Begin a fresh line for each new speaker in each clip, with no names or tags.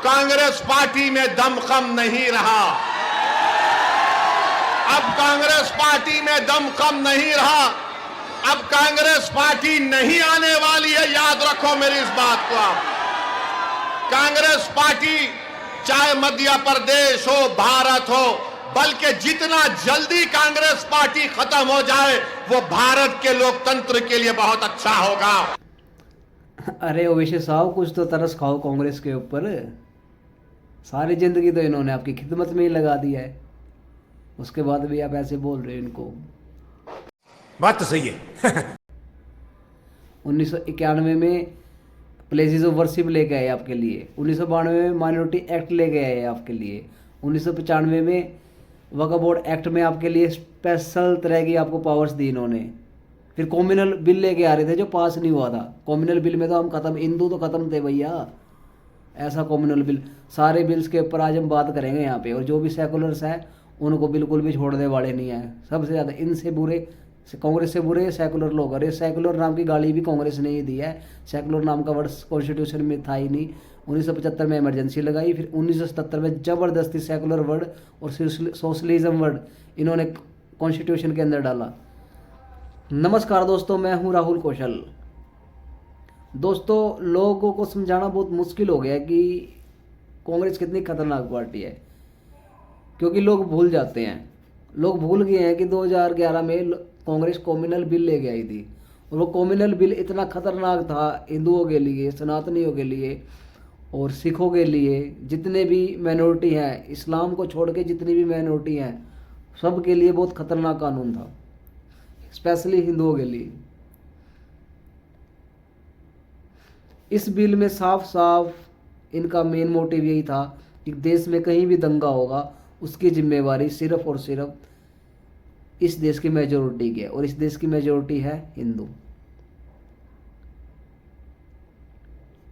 Congress party में दमखम नहीं रहा। अब कांग्रेस पार्टी में दमखम नहीं रहा। अब कांग्रेस पार्टी नहीं आने वाली है, याद रखो मेरी इस बात को। आप कांग्रेस पार्टी चाहे मध्य प्रदेश हो, भारत हो, बल्कि जितना जल्दी कांग्रेस पार्टी खत्म हो जाए वो भारत के लोकतंत्र के लिए बहुत अच्छा होगा।
अरे ओवैसी साहब, कुछ तो तरस खाओ कांग्रेस के ऊपर। सारी जिंदगी तो इन्होंने आपकी खिदमत में ही लगा दिया है, उसके बाद भी आप ऐसे बोल रहे हो इनको।
बात तो सही है।
1991 में प्लेसेस ऑफ वर्शिप लेके आए आपके लिए, 1992 में माइनॉरिटी एक्ट लेके आए आपके लिए, 1995 में वक्फ बोर्ड एक्ट में आपके लिए स्पेशल तरह की आपको पावर्स दी इन्होंने। फिर कॉम्युनल बिल लेके आ रहे थे जो पास नहीं हुआ था। कॉम्युनल बिल में तो हम खत्म, हिंदू तो खत्म थे भैया। ऐसा कॉम्युनल बिल, सारे बिल्स के ऊपर आज हम बात करेंगे यहाँ पे। और जो भी सेकुलर्स हैं उनको बिल्कुल भी छोड़ने वाले नहीं हैं। सबसे ज़्यादा इनसे बुरे, कांग्रेस से बुरे सेकुलर लोग। अरे सेकुलर नाम की गाली भी कांग्रेस ने ही दी है। सेकुलर नाम का वर्ड कॉन्स्टिट्यूशन में था ही नहीं। 1975 में इमरजेंसी लगाई, फिर 1977 में ज़बरदस्ती सेकुलर वर्ड और सोशलिज्म वर्ड इन्होंने कॉन्स्टिट्यूशन के अंदर डाला। नमस्कार दोस्तों, मैं हूं राहुल कौशल। दोस्तों, लोगों को समझाना बहुत मुश्किल हो गया है कि कांग्रेस कितनी खतरनाक पार्टी है, क्योंकि लोग भूल जाते हैं। लोग भूल गए हैं कि 2011 में कांग्रेस कॉम्युनल बिल लेके आई थी, और वो कॉम्युनल बिल इतना खतरनाक था हिंदुओं के लिए, सनातनियों के लिए और सिखों के लिए। जितने भी माइनॉरिटी हैं, इस्लाम को छोड़ के जितनी भी माइनॉरिटी हैं, सब के लिए बहुत खतरनाक कानून था, स्पेशली हिंदुओं के लिए। इस बिल में साफ साफ इनका मेन मोटिव यही था कि देश में कहीं भी दंगा होगा उसकी जिम्मेवारी सिर्फ और सिर्फ इस देश की मेजोरिटी की है, और इस देश की मेजोरिटी है हिंदू।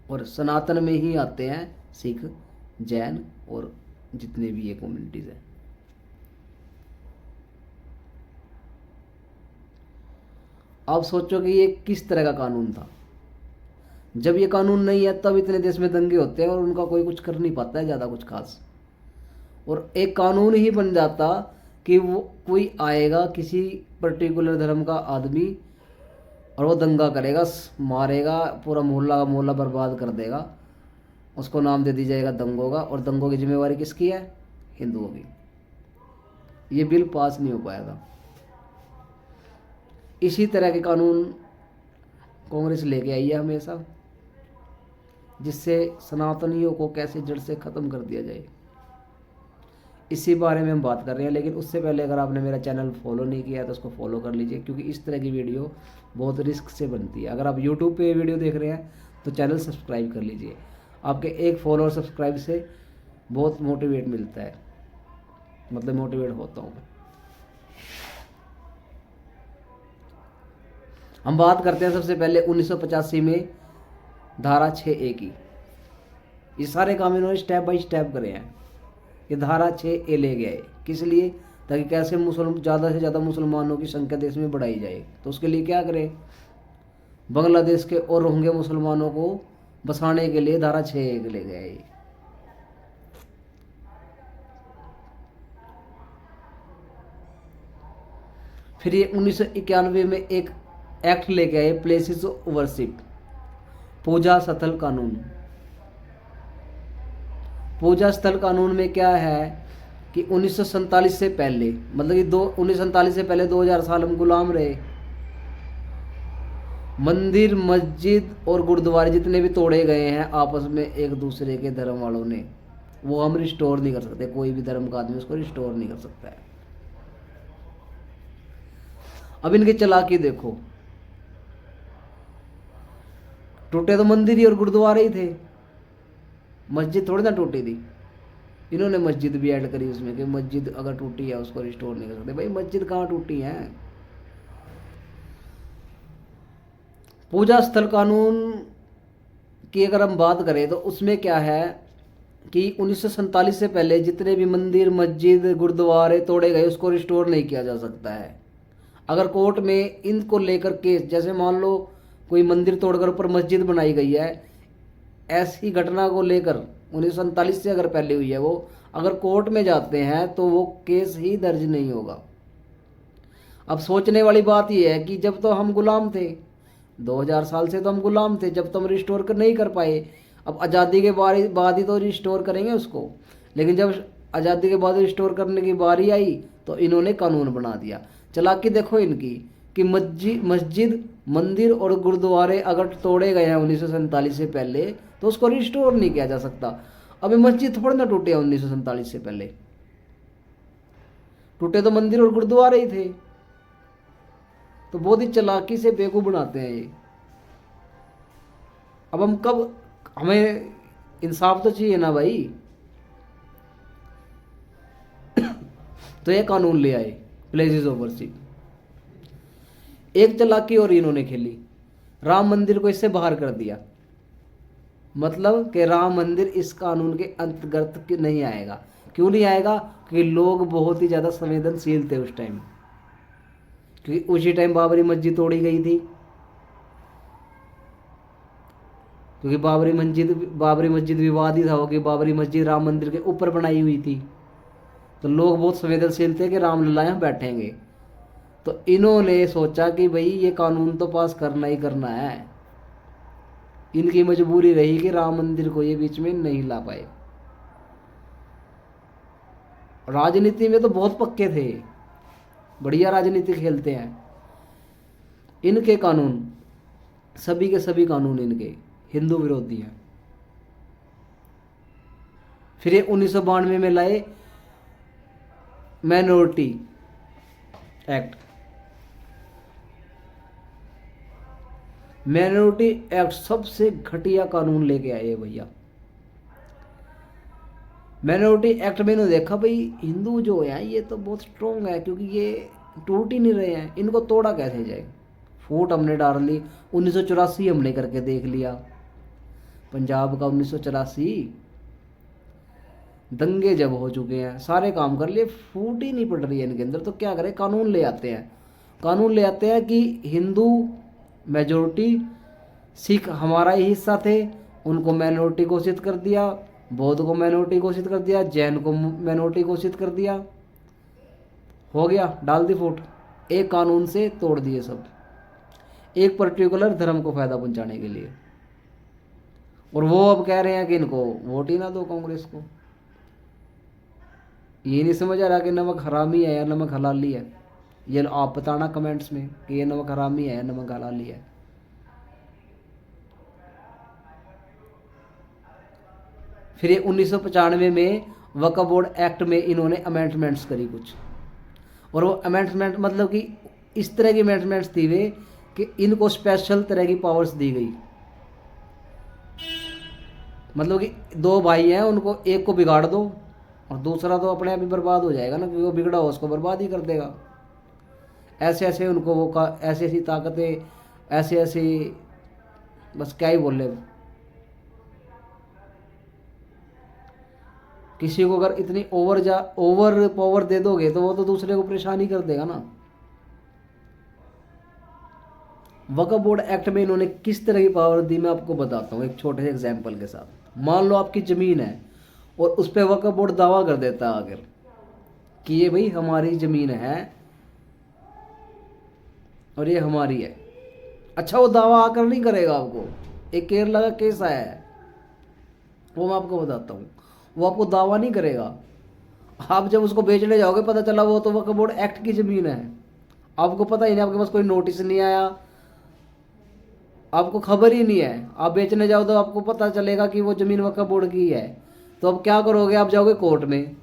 और सनातन में ही आते हैं सिख, जैन और जितने भी ये कम्युनिटीज हैं। आप सोचो कि ये किस तरह का कानून था। जब ये कानून नहीं है तब इतने देश में दंगे होते हैं और उनका कोई कुछ कर नहीं पाता है ज़्यादा कुछ खास। और एक कानून ही बन जाता कि वो कोई आएगा किसी पर्टिकुलर धर्म का आदमी और वो दंगा करेगा, मारेगा, पूरा मोहल्ला का मोहल्ला बर्बाद कर देगा, उसको नाम दे दी जाएगा दंगों का। और दंगों की जिम्मेवारी किसकी है? हिंदुओं की। ये बिल पास नहीं हो पाया था। इसी तरह के कानून कांग्रेस लेके आई है हमेशा, जिससे सनातनियों को कैसे जड़ से ख़त्म कर दिया जाए, इसी बारे में हम बात कर रहे हैं। लेकिन उससे पहले अगर आपने मेरा चैनल फॉलो नहीं किया है तो उसको फॉलो कर लीजिए, क्योंकि इस तरह की वीडियो बहुत रिस्क से बनती है। अगर आप यूट्यूब पे वीडियो देख रहे हैं तो चैनल सब्सक्राइब कर लीजिए। आपके एक फॉलो और सब्सक्राइब से बहुत मोटिवेट मिलता है, मतलब मोटिवेट होता हूँ। हम बात करते हैं सबसे पहले 1985 में धारा 6A की। ये सारे काम इन्होंने स्टेप बाय स्टेप करे हैं। ये धारा 6A ले गए किस लिए? ताकि कैसे ज़्यादा से ज़्यादा मुसलमानों की संख्या देश में बढ़ाई जाए। तो उसके लिए क्या करें? बांग्लादेश के और रोहिंग्या मुसलमानों को बसाने के लिए धारा 6A ले गए। फिर ये 1991 में एक एक्ट लेके आए, प्लेसेस ऑफ वर्शिप, पूजा स्थल कानून। पूजा स्थल कानून में क्या है कि 1947 से पहले, मतलब कि 1947 से पहले 2000 साल हम गुलाम रहे। मंदिर, मस्जिद और गुरुद्वारे जितने भी तोड़े गए हैं आपस में एक दूसरे के धर्म वालों ने, वो हम रिस्टोर नहीं कर सकते। कोई भी धर्म का आदमी उसको रिस्टोर नहीं कर सकता है। अब इनके चालाकी देखो, टूटे तो मंदिर ही और गुरुद्वारे ही थे, मस्जिद थोड़ी ना टूटी थी। इन्होंने मस्जिद भी ऐड करी उसमें कि मस्जिद अगर टूटी है उसको रिस्टोर नहीं कर सकते। भाई मस्जिद कहाँ टूटी है? पूजा स्थल कानून की अगर हम बात करें तो उसमें क्या है कि 1947 से पहले जितने भी मंदिर, मस्जिद, गुरुद्वारे तोड़े गए उसको रिस्टोर नहीं किया जा सकता है। अगर कोर्ट में इनको लेकर केस, जैसे मान लो कोई मंदिर तोड़कर ऊपर मस्जिद बनाई गई है, ऐसी घटना को लेकर 1947 से अगर पहले हुई है वो, अगर कोर्ट में जाते हैं तो वो केस ही दर्ज नहीं होगा। अब सोचने वाली बात यह है कि जब तो हम गुलाम थे, 2000 साल से तो हम गुलाम थे, जब तो हम रिस्टोर कर नहीं कर पाए, अब आज़ादी के बाद ही तो रिस्टोर करेंगे उसको। लेकिन जब आज़ादी के बाद रिस्टोर करने की बारी आई तो इन्होंने कानून बना दिया। चालाकी देखो इनकी कि मस्जिद, मंदिर और गुरुद्वारे अगर तोड़े गए हैं 1947 से पहले तो उसको रिस्टोर नहीं किया जा सकता। अभी मस्जिद थोड़ी ना टूटे हैं 1947 से पहले, टूटे तो मंदिर और गुरुद्वारे ही थे। तो बहुत ही चालाकी से बेवकूफ बनाते हैं ये। अब हम कब, हमें इंसाफ तो चाहिए ना भाई। तो ये कानून ले आए प्लेसेस ऑफ वर्शिप। एक चालाकी और इन्होंने खेली, राम मंदिर को इससे बाहर कर दिया। मतलब कि राम मंदिर इस कानून के अंतर्गत नहीं आएगा। क्यों नहीं आएगा? क्योंकि लोग बहुत ही ज़्यादा संवेदनशील थे उस टाइम, क्योंकि उसी टाइम बाबरी मस्जिद तोड़ी गई थी। क्योंकि बाबरी मस्जिद विवादित था कि बाबरी मस्जिद राम मंदिर के ऊपर बनाई हुई थी। तो लोग बहुत संवेदनशील थे कि रामलला यहाँ बैठेंगे। तो इन्होंने सोचा कि भाई ये कानून तो पास करना ही करना है। इनकी मजबूरी रही कि राम मंदिर को ये बीच में नहीं ला पाए। राजनीति में तो बहुत पक्के थे, बढ़िया राजनीति खेलते हैं। इनके कानून, सभी के सभी कानून इनके हिंदू विरोधी हैं। फिर ये 1992 में लाए माइनॉरिटी एक्ट। माइनॉरिटी एक्ट सबसे घटिया कानून लेके आए भैया। माइनॉरिटी एक्ट में इन्होंने देखा भाई हिंदू जो है ये तो बहुत स्ट्रोंग है, क्योंकि ये टूट ही नहीं रहे हैं, इनको तोड़ा कैसे जाए। फूट हमने डाल ली। 1984 हमने करके देख लिया, पंजाब का 1984 दंगे जब हो चुके हैं, सारे काम कर लिए, फूट ही नहीं पड़ रही है इनके अंदर। तो क्या करें, कानून ले आते हैं। कानून ले आते हैं कि हिंदू मेजोरिटी, सिख हमारा ही हिस्सा थे, उनको माइनॉरिटी घोषित कर दिया, बौद्ध को माइनॉरिटी घोषित कर दिया, जैन को माइनॉरिटी घोषित कर दिया। हो गया, डाल दी फूट। एक कानून से तोड़ दिए सब, एक पर्टिकुलर धर्म को फायदा पहुंचाने के लिए। और वो अब कह रहे हैं कि इनको वोट ही ना दो कांग्रेस को। ये नहीं समझ आ रहा कि नमक हरामी है या नमक हलाली है। ये आप बताना कमेंट्स में कि ये नमक हरामी है या नमक हलाली है। फिर ये 1995 में वक्फ बोर्ड एक्ट में इन्होंने अमेंडमेंट्स करी कुछ। और वो अमेंडमेंट मतलब कि इस तरह की अमेंडमेंट्स थी वे कि इनको स्पेशल तरह की पावर्स दी गई। मतलब कि दो भाई हैं, उनको एक को बिगाड़ दो और दूसरा तो अपने आप ही बर्बाद हो जाएगा ना, क्योंकि वो बिगड़ा हो उसको बर्बाद ही कर देगा। ऐसे ऐसे उनको वो ऐसी ऐसी ताकतें, ऐसे ऐसे, बस क्या ही बोले। किसी को अगर इतनी ओवर पावर दे दोगे तो वो तो दूसरे को परेशान ही कर देगा ना। वक्फ बोर्ड एक्ट में इन्होंने किस तरह की पावर दी मैं आपको बताता हूँ एक छोटे से एग्जाम्पल के साथ। मान लो आपकी ज़मीन है और उस पर वक्फ बोर्ड दावा कर देता है अगर कि ये भाई हमारी ज़मीन है और ये हमारी है। अच्छा, वो दावा आकर नहीं करेगा आपको। एक केरला का केस आया है, वो मैं आपको बताता हूँ। वो आपको दावा नहीं करेगा। आप जब उसको बेचने जाओगे पता चला वो तो वक्फ बोर्ड एक्ट की ज़मीन है, आपको पता ही नहीं, आपके पास कोई नोटिस नहीं आया, आपको खबर ही नहीं है। आप बेचने जाओ तो आपको पता चलेगा कि वो ज़मीन वक्फ बोर्ड की है। तो अब क्या करोगे, आप जाओगे कोर्ट में,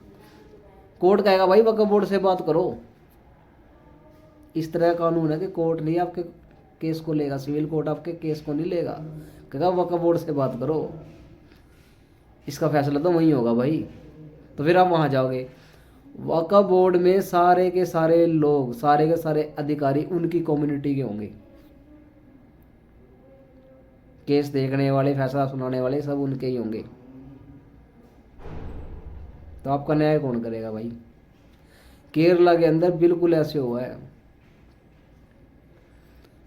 कोर्ट कहेगा भाई वक्फ बोर्ड से बात करो। इस तरह का कानून है कि कोर्ट नहीं आपके केस को लेगा, सिविल कोर्ट आपके केस को नहीं लेगा, कहेगा वक्फ बोर्ड से बात करो, इसका फैसला तो वहीं होगा भाई। तो फिर आप वहाँ जाओगे, वक्फ बोर्ड में सारे के सारे लोग, सारे के सारे अधिकारी उनकी कम्युनिटी के होंगे। केस देखने वाले, फैसला सुनाने वाले सब उनके ही होंगे। तो आपका न्याय कौन करेगा भाई। केरला के अंदर बिल्कुल ऐसे हुआ है,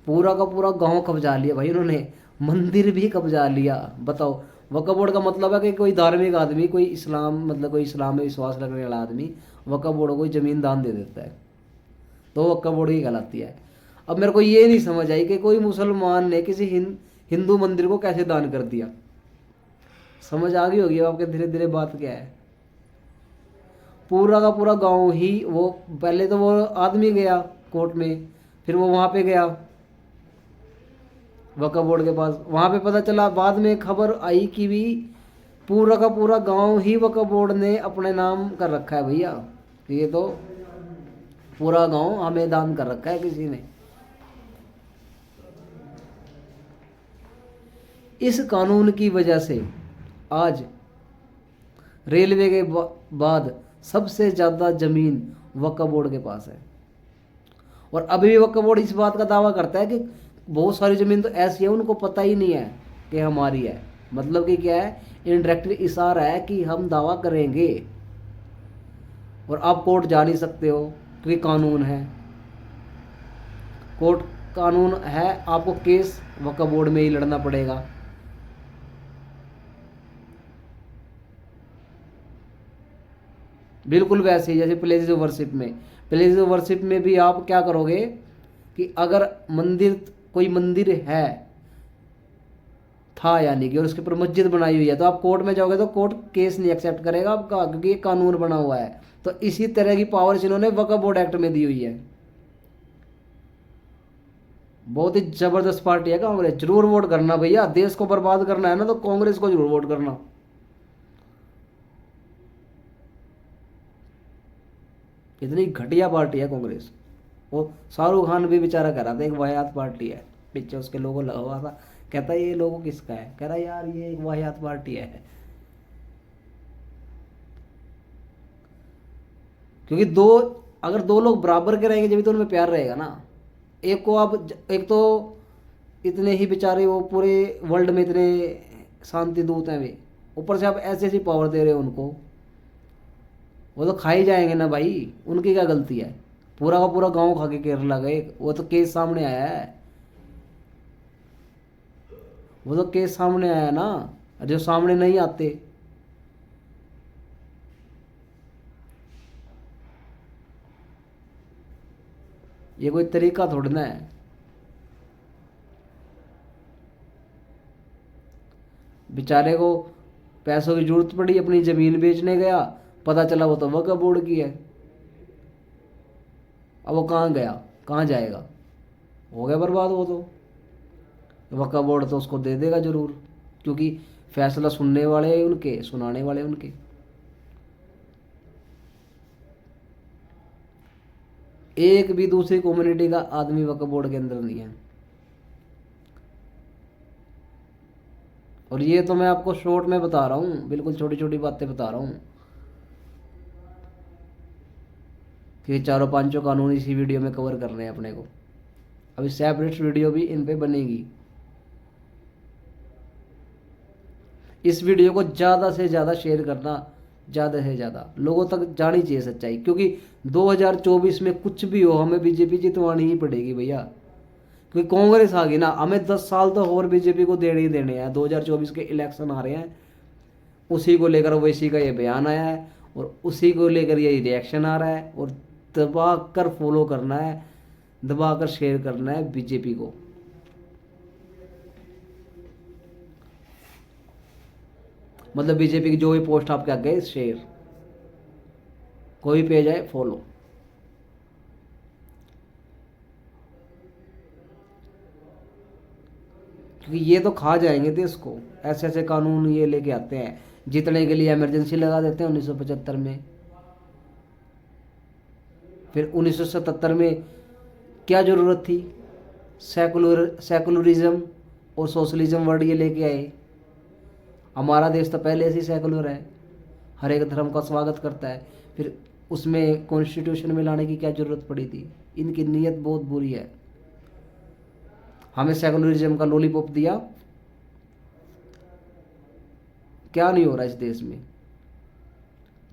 पूरा का पूरा गांव कब्जा लिया भाई उन्होंने, मंदिर भी कब्जा लिया। बताओ, वक्फ बोर्ड का मतलब है कि कोई धार्मिक आदमी, कोई इस्लाम मतलब कोई इस्लाम में विश्वास रखने वाला आदमी वक्फ बोर्ड को ज़मीन दान दे देता है, तो वक्फ बोर्ड ही कहलाती है। अब मेरे को ये नहीं समझ आई कि कोई मुसलमान ने किसी हिंदू मंदिर को कैसे दान कर दिया। समझ आ गई होगी आपके धीरे धीरे बात क्या है। पूरा का पूरा गांव ही वो, पहले तो वो आदमी गया कोर्ट में, फिर वो वहाँ पे गया वक्फ बोर्ड के पास, वहाँ पे पता चला, बाद में खबर आई कि भी पूरा का पूरा गांव ही वक्फ बोर्ड ने अपने नाम कर रखा है भैया, ये तो पूरा गांव हमें दान कर रखा है किसी ने। इस कानून की वजह से आज रेलवे के बाद सबसे ज़्यादा ज़मीन वक्फ बोर्ड के पास है। और अभी भी वक्फ बोर्ड इस बात का दावा करता है कि बहुत सारी ज़मीन तो ऐसी है उनको पता ही नहीं है कि हमारी है। मतलब कि क्या है, इनडायरेक्टली इशारा है कि हम दावा करेंगे और आप कोर्ट जा नहीं सकते हो क्योंकि कानून है, कोर्ट कानून है, आपको केस वक्फ बोर्ड में ही लड़ना पड़ेगा। बिल्कुल वैसे ही जैसे प्लेसेस ऑफ वर्शिप में, प्लेसेस ऑफ वर्शिप में भी आप क्या करोगे कि अगर मंदिर, कोई मंदिर है था यानी कि, और उसके ऊपर मस्जिद बनाई हुई है, तो आप कोर्ट में जाओगे तो कोर्ट केस नहीं एक्सेप्ट करेगा आपका, क्योंकि ये कानून बना हुआ है। तो इसी तरह की पावर्स इन्होंने वक्फ बोर्ड एक्ट में दी हुई है। बहुत ही जबरदस्त पार्टी है कांग्रेस। जरूर वोट करना भैया, देश को बर्बाद करना है ना तो कांग्रेस को जरूर वोट करना। इतनी घटिया पार्टी है कांग्रेस। वो शाहरुख खान भी बेचारा कह रहा था एक वाहियात पार्टी है, पीछे उसके लोगो लगा हुआ था, कहता ये लोगो किसका है, कह रहा यार ये एक वाहियात पार्टी है। क्योंकि अगर दो लोग बराबर के रहेंगे जब तो उनमें प्यार रहेगा ना। एक को आप, एक तो इतने ही बेचारे वो पूरे वर्ल्ड में इतने शांति दूत हैं वे, ऊपर से आप ऐसी ऐसी पावर दे रहे हो उनको, वो तो खा ही जाएंगे ना भाई, उनकी क्या गलती है। पूरा का पूरा गांव खा के केरला गए, वो तो केस सामने आया है, वो तो केस सामने आया ना, जो सामने नहीं आते। ये कोई तरीका थोड़ी ना है। बेचारे को पैसों की जरूरत पड़ी, अपनी जमीन बेचने गया, पता चला वो तो वक्फ बोर्ड की है। अब वो कहाँ गया, कहाँ जाएगा, हो गया बर्बाद वो तो। वक्फ बोर्ड तो उसको दे देगा जरूर, क्योंकि फैसला सुनने वाले उनके, सुनाने वाले उनके। एक भी दूसरी कम्युनिटी का आदमी वक्फ बोर्ड के अंदर नहीं है। और ये तो मैं आपको शॉर्ट में बता रहा हूँ, बिल्कुल छोटी छोटी बातें बता रहा हूँ कि चारों पांचों कानून इसी वीडियो में कवर करने हैं अपने को। अभी सेपरेट वीडियो भी इन पे बनेगी। इस वीडियो को ज़्यादा से ज़्यादा शेयर करना, ज़्यादा से ज़्यादा लोगों तक जानी चाहिए सच्चाई, क्योंकि 2024 में कुछ भी हो हमें बीजेपी जितवानी ही पड़ेगी भैया। क्योंकि कांग्रेस आ गई ना, हमें 10 साल तो और बीजेपी को देने ही देने हैं। 2024 के इलेक्शन आ रहे हैं, उसी को लेकर वैसी का ये बयान आया है और उसी को लेकर ये रिएक्शन आ रहा है। और दबा कर फॉलो करना है, दबा कर शेयर करना है बीजेपी को। मतलब बीजेपी की जो भी पोस्ट आपके आगे शेयर, कोई भी पेज है फॉलो। क्योंकि ये तो खा जाएंगे देश को, ऐसे ऐसे कानून ये लेके आते हैं। जीतने के लिए इमरजेंसी लगा देते हैं 1975 में, फिर 1977 में क्या ज़रूरत थी, सेकुलरिज्म और सोशलिज्म वर्ड ये लेके आए। हमारा देश तो पहले से ही सेकुलर है, हर एक धर्म का स्वागत करता है, फिर उसमें कॉन्स्टिट्यूशन में लाने की क्या ज़रूरत पड़ी थी। इनकी नीयत बहुत बुरी है। हमें सेकुलरिज्म का लॉलीपॉप दिया, क्या नहीं हो रहा इस देश में,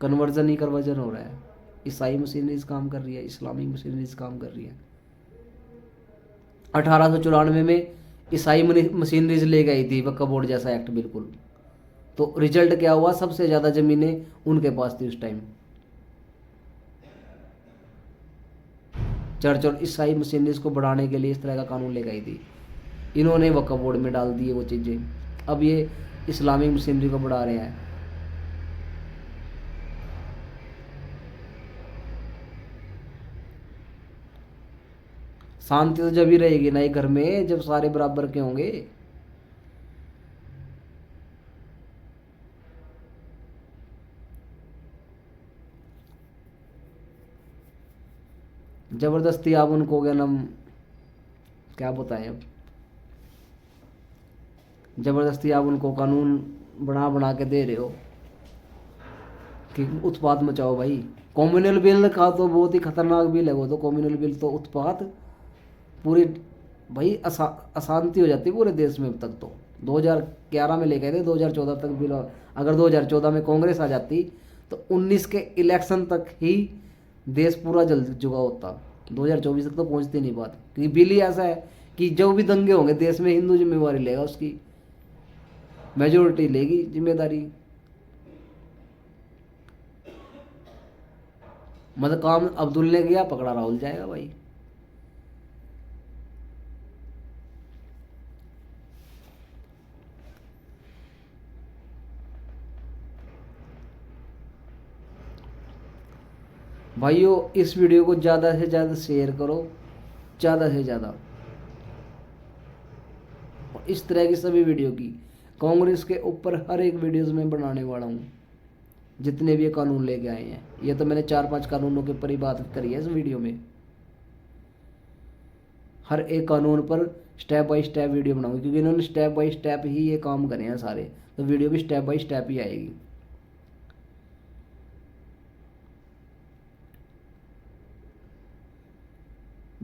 कन्वर्जन ही कन्वर्जन हो रहा है। ईसाई मशीनरीज काम कर रही है, इस्लामिक मशीनरीज काम कर रही है। 1894 में ईसाई मशीनरीज ले गई थी वक्फ बोर्ड जैसा एक्ट, बिल्कुल तो रिजल्ट क्या हुआ, सबसे ज़्यादा ज़मीनें उनके पास थी उस टाइम। चर्च और ईसाई मशीनरीज को बढ़ाने के लिए इस तरह का कानून लेकर आई थी, इन्होंने वक्फ बोर्ड में डाल दिए वो चीज़ें। अब ये इस्लामिक मशीनरी को बढ़ा रहे हैं। शांति तो जब ही रहेगी ना एक घर में, जब सारे बराबर के होंगे। जबरदस्ती आप उनको क्या नाम, क्या बताएं अब, जबरदस्ती आप उनको कानून बना बना के दे रहे हो कि उत्पात मचाओ भाई। कम्युनल बिल का तो बहुत ही खतरनाक बिल है वो तो। कम्युनल बिल तो उत्पात पूरी भाई अशांति हो जाती है पूरे देश में। अब तक तो 2011 में लेके आए थे, 2014 तक बिल। अगर 2014 में कांग्रेस आ जाती तो 19 के इलेक्शन तक ही देश पूरा जल चुका होता। 2024 तक तो पहुंचती नहीं बात, क्योंकि बिल ही ऐसा है कि जो भी दंगे होंगे देश में, हिंदू जिम्मेवारी लेगा, उसकी मेजोरिटी लेगी जिम्मेदारी। मतलब काम अब्दुल ने किया, पकड़ा राहुल जाएगा भाई। भाइयों इस वीडियो को ज़्यादा से ज़्यादा शेयर करो, ज़्यादा से ज़्यादा। और इस तरह की सभी वीडियो की, कांग्रेस के ऊपर हर एक वीडियोस में बनाने वाला हूँ, जितने भी ये कानून लेके आए हैं। ये तो मैंने 4-5 कानूनों के ऊपर ही बात करी है इस वीडियो में। हर एक कानून पर स्टेप बाय स्टेप वीडियो बनाऊंगी, क्योंकि इन्होंने स्टेप बाय स्टेप ही ये काम करे हैं सारे, तो वीडियो भी स्टेप बाय स्टेप ही आएगी।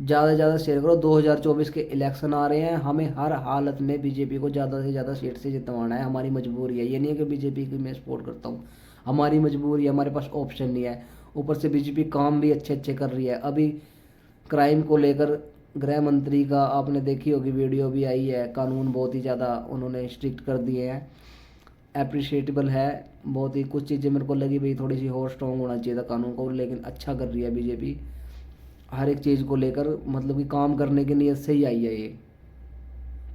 ज़्यादा से ज़्यादा शेयर करो। 2024 के इलेक्शन आ रहे हैं, हमें हर हालत में बीजेपी को ज़्यादा से ज़्यादा सीट से जितवाना है। हमारी मजबूरी है, ये नहीं है कि बीजेपी की मैं सपोर्ट करता हूँ, हमारी मजबूरी है, हमारे पास ऑप्शन नहीं है। ऊपर से बीजेपी काम भी अच्छे अच्छे कर रही है। अभी क्राइम को लेकर गृह मंत्री का आपने देखी होगी वीडियो भी आई है, कानून बहुत ही ज़्यादा उन्होंने स्ट्रिक्ट कर दिए हैं। अप्रिशिएटेबल है बहुत ही। कुछ चीज़ें मेरे को लगी भाई थोड़ी सी और स्ट्रॉन्ग होना चाहिए था कानून को, लेकिन अच्छा कर रही है बीजेपी हर एक चीज़ को लेकर। मतलब कि काम करने की नीयत से ही आई है ये।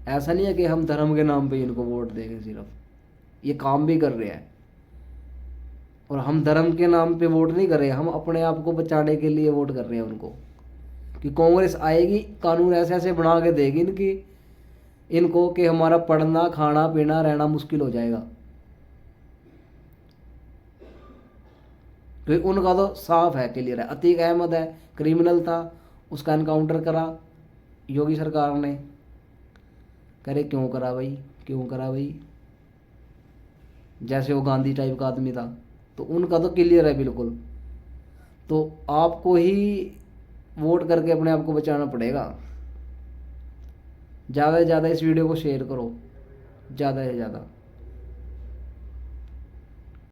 ऐसा नहीं है कि हम धर्म के नाम पे इनको वोट देंगे, सिर्फ ये काम भी कर रहे हैं। और हम धर्म के नाम पे वोट नहीं कर रहे, हम अपने आप को बचाने के लिए वोट कर रहे हैं उनको, कि कांग्रेस आएगी कानून ऐसे ऐसे बना के देगी इनको कि हमारा पढ़ना खाना पीना रहना मुश्किल हो जाएगा। तो उनका तो साफ है, क्लियर है। अतीक अहमद है, क्रिमिनल था, उसका एनकाउंटर करा योगी सरकार ने। करे क्यों करा भाई, क्यों करा भाई? जैसे वो गांधी टाइप का आदमी था, तो उनका तो क्लियर है बिल्कुल। तो आपको ही वोट करके अपने आप को बचाना पड़ेगा। ज़्यादा से ज़्यादा इस वीडियो को शेयर करो, ज़्यादा से ज़्यादा।